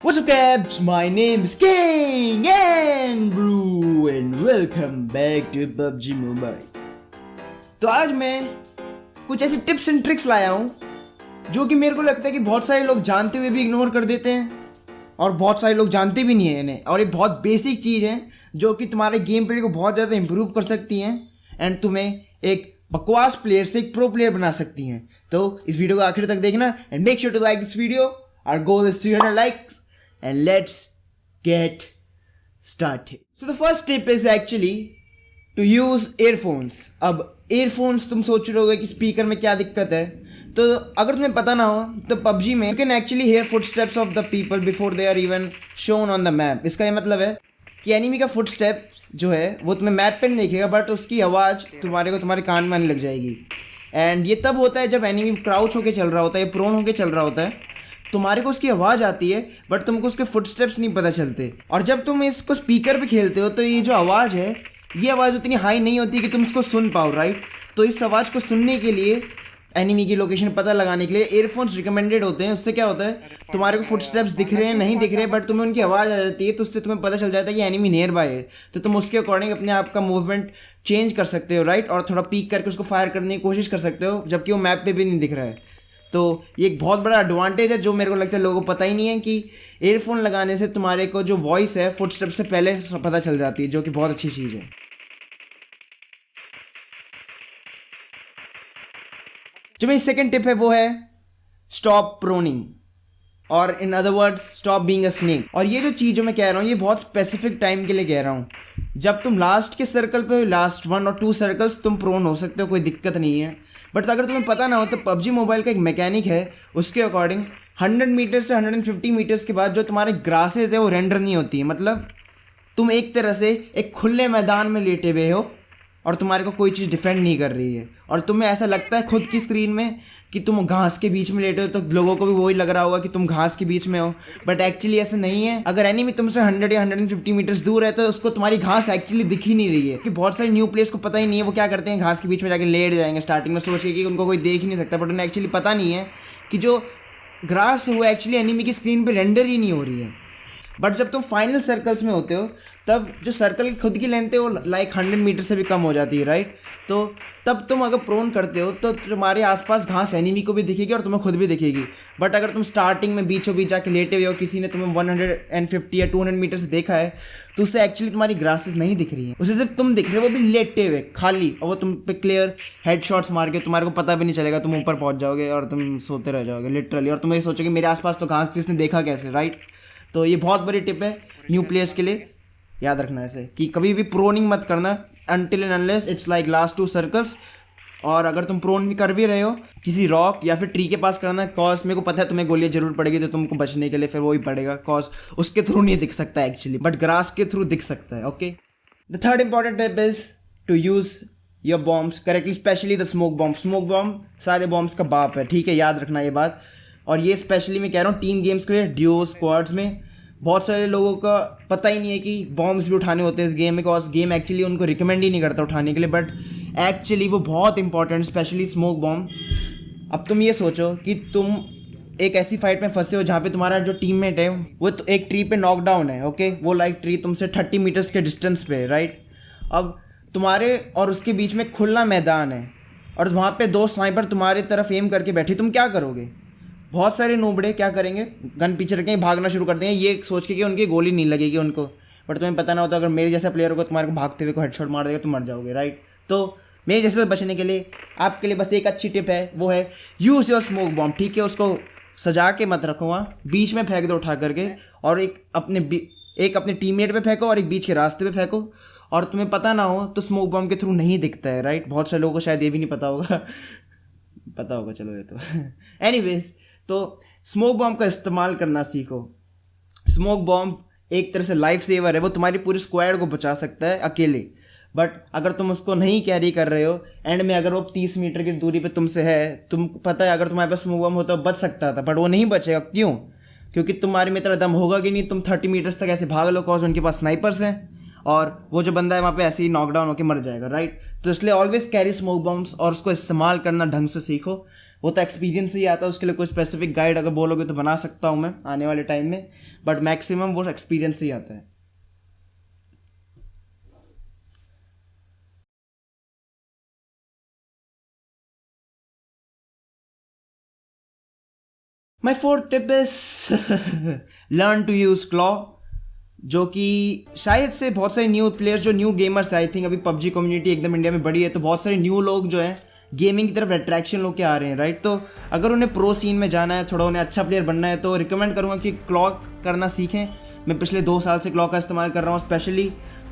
What's up, Cabs? My name is King and Brew, and welcome back to PUBG Mobile. तो आज मैं कुछ ऐसी टिप्स एंड ट्रिक्स लाया हूँ जो कि मेरे को लगता है कि बहुत सारे लोग जानते हुए भी इग्नोर कर देते हैं और बहुत सारे लोग जानते भी नहीं हैं इन्हें। और ये बहुत बेसिक चीज़ है जो कि तुम्हारे गेम प्ले को बहुत ज़्यादा इंप्रूव कर सकती हैं एंड तुम्हें एक बकवास प्लेयर से एक प्रो प्लेयर बना सकती हैं। तो इस वीडियो को आखिर तक देखना and make sure to like this video. Our goal is 300 likes and let's get started. So the first tip is actually to use earphones. अब earphones तुम सोच रहे होगे कि स्पीकर में क्या दिक्कत है, तो अगर तुम्हें पता ना हो तो PUBG में you can actually hear footsteps of the people before they are even shown on the map. इसका ये मतलब है कि एनिमी का फुटस्टेप्स जो है वो तुम्हें मैप पे नहीं दिखेगा बट उसकी आवाज़ तुम्हारे कान में आने लग जाएगी। एंड ये तब होता है जब एनिमी क्राउच होके चल रहा होता है या प्रोन होके चल रहा होता है, तुम्हारे को उसकी आवाज़ आती है बट तुमको उसके फुटस्टेप्स नहीं पता चलते। और जब तुम इसको स्पीकर पे खेलते हो तो ये जो आवाज़ है ये आवाज़ उतनी हाई नहीं होती कि तुम इसको सुन पाओ, राइट। तो इस आवाज़ को सुनने के लिए एनिमी की लोकेशन पता लगाने के लिए एयरफोन्स रिकमेंडेड होते हैं। उससे क्या होता है, तुम्हारे को फुटस्टेप्स दिख रहे हैं नहीं दिख रहे बट तुम्हें उनकी आवाज़ आ जाती है, तो उससे तुम्हें पता चल जाता है कि एनिमी नियर बाय है। तो तुम उसके अकॉर्डिंग अपने आप का मूवमेंट चेंज कर सकते हो, राइट। और थोड़ा पीक करके उसको फायर करने की कोशिश कर सकते हो जबकि वो मैप पे भी नहीं दिख रहा है। तो ये एक बहुत बड़ा एडवांटेज है जो मेरे को लगता है लोगों को पता ही नहीं है कि एयरफोन लगाने से तुम्हारे को जो वॉइस है फुटस्टेप से पहले पता चल जाती है, जो कि बहुत अच्छी चीज़ है। जो मेरी सेकंड टिप है वो है स्टॉप प्रोनिंग, और in other words stop being a snake. और ये जो चीज़ जो मैं कह रहा हूँ ये बहुत स्पेसिफिक टाइम के लिए कह रहा हूँ। जब तुम लास्ट के सर्कल पे लास्ट 1 और 2 सर्कल्स तुम प्रोन हो सकते हो, कोई दिक्कत नहीं है। बट अगर तुम्हें पता ना हो तो PUBG मोबाइल का एक मैकेनिक है, उसके अकॉर्डिंग 100 मीटर से 150 मीटर्स के बाद जो तुम्हारे ग्रासेस है वो रेंडर नहीं होती है। मतलब तुम एक तरह से एक खुले मैदान में लेटे हुए हो और तुम्हारे को कोई चीज़ डिफेंड नहीं कर रही है और तुम्हें ऐसा लगता है खुद की स्क्रीन में कि तुम घास के बीच में लेटे हो, तो लोगों को भी वही लग रहा होगा कि तुम घास के बीच में हो, बट एक्चुअली ऐसा नहीं है। अगर एनिमी तुमसे 100 या 150 मीटर्स दूर है तो उसको तुम्हारी घास एक्चुअली दिख ही नहीं रही है। कि बहुत सारे न्यू प्लेयर्स को पता ही नहीं है, वो क्या करते हैं घास के बीच में जाके लेट जाएंगे स्टार्टिंग में सोच के कि उनको कोई देख ही नहीं सकता, बट उन्हें एक्चुअली पता नहीं है कि जो ग्रास है वो एक्चुअली एनिमी की स्क्रीन पर रेंडर ही नहीं हो रही है। बट जब तुम फाइनल सर्कल्स में होते हो तब जो सर्कल की खुद की लेंथ है वो लाइक 100 मीटर से भी कम हो जाती है, राइट। तो तब तुम अगर प्रोन करते हो तो तुम्हारे आसपास घास एनिमी को भी दिखेगी और तुम्हें खुद भी दिखेगी। बट अगर तुम स्टार्टिंग में बीचों बीच जाके लेटे हुए हो, किसी ने तुम्हें 150 या 200 मीटर से देखा है, तो उससे एक्चुअली तुम्हारी ग्रासेस नहीं दिख रही हैं, उसे सिर्फ तुम दिख रहे हो, वो भी लेटे हुए खाली, और वो तुम पे क्लियर हेड शॉट्स मार के तुम्हारे को पता भी नहीं चलेगा, तुम ऊपर पहुँच जाओगे और तुम सोते रह जाओगे लिटरली। और तुम ये सोचोगे मेरे आसपास तो घास थी, इसने देखा कैसे, राइट। तो ये बहुत बड़ी टिप है न्यू प्लेयर्स के लिए, याद रखना ऐसे कि कभी भी प्रोनिंग मत करना until and unless it's like last 2 circles. और अगर तुम प्रोन भी कर भी रहे हो किसी रॉक या फिर ट्री के पास करना, कॉज मेरे को पता है तुम्हें गोलियां जरूर पड़ेगी तो तुमको बचने के लिए फिर वो ही पड़ेगा, कॉज उसके थ्रू नहीं दिख सकता एक्चुअली बट ग्रास के थ्रू दिख सकता है, okay. The third important tip is to use your bombs correctly, specially the smoke bomb. Smoke bomb सारे बॉम्ब्स का बाप है, ठीक है, याद रखना ये बात। और ये स्पेशली मैं कह रहा हूँ टीम गेम्स के लिए, ड्यूओ स्क्वाड्स में बहुत सारे लोगों का पता ही नहीं है कि बॉम्ब्स भी उठाने होते हैं इस गेम में, बिकॉज गेम एक्चुअली उनको रिकमेंड ही नहीं करता उठाने के लिए, बट एक्चुअली वो बहुत इंपॉर्टेंट, स्पेशली स्मोक बॉम्ब। अब तुम ये सोचो कि तुम एक ऐसी फाइट में फंसे हो जहाँ पे तुम्हारा जो टीममेट है वो तो एक ट्री पे नॉकडाउन है, ओके, वो लाइक ट्री तुमसे 30 मीटर्स के डिस्टेंस पे है, राइट। अब तुम्हारे और उसके बीच में खुला मैदान है और वहाँ पे 2 स्नाइपर तुम्हारी तरफ एम करके बैठे, तुम क्या करोगे। बहुत सारे नूबड़े क्या करेंगे, गन पीछे रखेंगे, भागना शुरू कर देंगे ये सोच के कि उनकी गोली नहीं लगेगी उनको, बट तुम्हें पता ना होता अगर मेरे जैसा प्लेयर होगा तुम्हारे को भागते हुए को हेडशॉट मार देगा, तुम मर जाओगे, राइट। तो मेरे जैसे बचने के लिए आपके लिए बस एक अच्छी टिप है, वो है यूज़ योर स्मोक बॉम्ब, ठीक है। उसको सजा के मत रखो, वहाँ बीच में फेंक दो उठा करके, और एक अपने टीममेट पे फेंको और एक बीच के रास्ते पे फेंको। और तुम्हें पता ना हो तो स्मोक बॉम्ब के थ्रू नहीं दिखता है, राइट। बहुत सारे लोगों को शायद ये भी नहीं पता होगा पता होगा, चलो ये तो एनीवेज। तो स्मोक बॉम्ब का इस्तेमाल करना सीखो। स्मोक बॉम्ब एक तरह से लाइफ सेवर है, वो तुम्हारी पूरी स्क्वाड को बचा सकता है अकेले, बट अगर तुम उसको नहीं कैरी कर रहे हो एंड में अगर वो 30 मीटर की दूरी पे तुमसे है, तुम पता है अगर तुम्हारे पास स्मोक बॉम्ब होता तो बच सकता था, बट वो नहीं बचेगा। क्यों? क्योंकि तुम्हारे में इतना दम होगा कि नहीं, तुम 30 मीटर्स तक ऐसे भाग लो, कॉज उनके पास स्नाइपर्स हैं और वो जो बंदा है वहाँ पे ऐसे ही नॉकडाउन होकर मर जाएगा, राइट। तो इसलिए ऑलवेज कैरी स्मोक बॉम्ब्स और उसको इस्तेमाल करना ढंग से सीखो। वो तो एक्सपीरियंस ही आता है, उसके लिए कोई स्पेसिफिक गाइड अगर बोलोगे तो बना सकता हूँ मैं आने वाले टाइम में, बट मैक्सिमम वो एक्सपीरियंस ही आता है। My fourth tip is learn to use claw, जो कि शायद से बहुत सारे न्यू प्लेयर्स जो न्यू गेमर्स आई थिंक अभी पबजी कम्युनिटी एकदम इंडिया में बड़ी है, तो बहुत सारे न्यू लोग जो हैं गेमिंग की तरफ अट्रैक्शन लोग के आ रहे हैं, राइट। तो अगर उन्हें प्रो सीन में जाना है, थोड़ा उन्हें अच्छा प्लेयर बनना है, तो रिकमेंड करूँगा कि क्लॉ करना सीखें। मैं पिछले 2 साल से क्लॉ का इस्तेमाल कर रहा हूँ। स्पेशली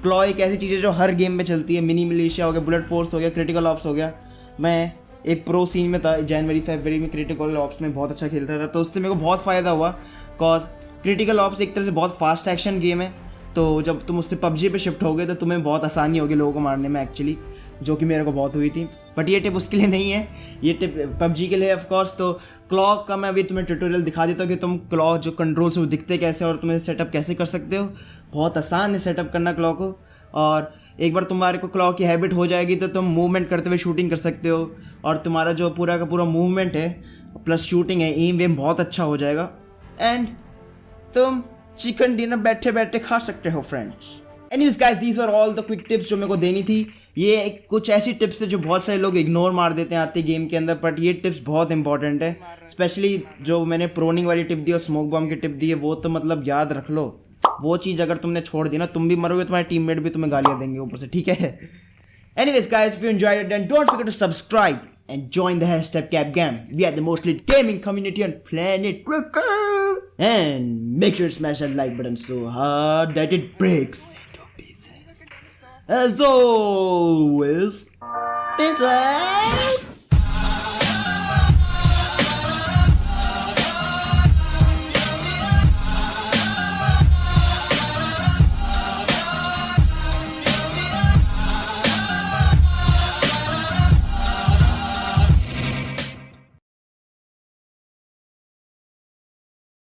क्लॉ एक ऐसी चीज़ है जो हर गेम में चलती है। मिनी मिलिशिया हो गया, बुलेट फोर्स हो गया, क्रिटिकल ऑप्स हो गया। मैं एक प्रो सीन में था जनवरी फरवरी में, क्रिटिकल ऑप्स में बहुत अच्छा खेलता था, तो उससे मेरे को बहुत फ़ायदा हुआ। कॉज क्रिटिकल ऑप्स एक तरह से बहुत फास्ट एक्शन गेम है, तो जब तुम उससे पबजी पे शिफ्ट हो गए तो तुम्हें बहुत आसानी होगी लोगों को मारने में एक्चुअली, जो कि मेरे को बहुत हुई थी। बट ये टिप उसके लिए नहीं है, ये टिप पबजी के लिए ऑफ कोर्स। तो क्लॉ का मैं अभी तुम्हें ट्यूटोरियल दिखा देता हूँ कि तुम क्लॉ जो कंट्रोल्स वो दिखते कैसे और तुम्हें सेटअप कैसे कर सकते हो। बहुत आसान है सेटअप करना क्लॉ को, और एक बार तुम्हारे को क्लॉ की हैबिट हो जाएगी तो तुम मूवमेंट करते हुए शूटिंग कर सकते हो, और तुम्हारा जो पूरा का पूरा मूवमेंट है प्लस शूटिंग है, एम वेम बहुत अच्छा हो जाएगा, एंड तुम चिकन डिनर बैठे बैठे खा सकते हो friends. Anyways guys, these are all the quick tips जो मेरे को देनी थी। ये कुछ ऐसी टिप्स है जो बहुत सारे लोग इग्नोर मार देते हैं आते गेम के अंदर, बट ये टिप्स बहुत इंपॉर्टेंट है। स्पेशली जो मैंने प्रोनिंग वाली टिप दी और स्मोक बॉम्ब की टिप दी है, वो तो मतलब याद रख लो। वो चीज़ अगर तुमने छोड़ दी ना, तुम भी मरोगे, तुम्हारे टीममेट भी तुम्हें गालियाँ देंगे ऊपर से, ठीक है। Anyways guys, if you enjoyed it, then don't forget to subscribe and join the #CapGam. We are the mostly gaming community on planet Cricket. And make sure to smash that like button so hard that it breaks into pieces. As always, peace out.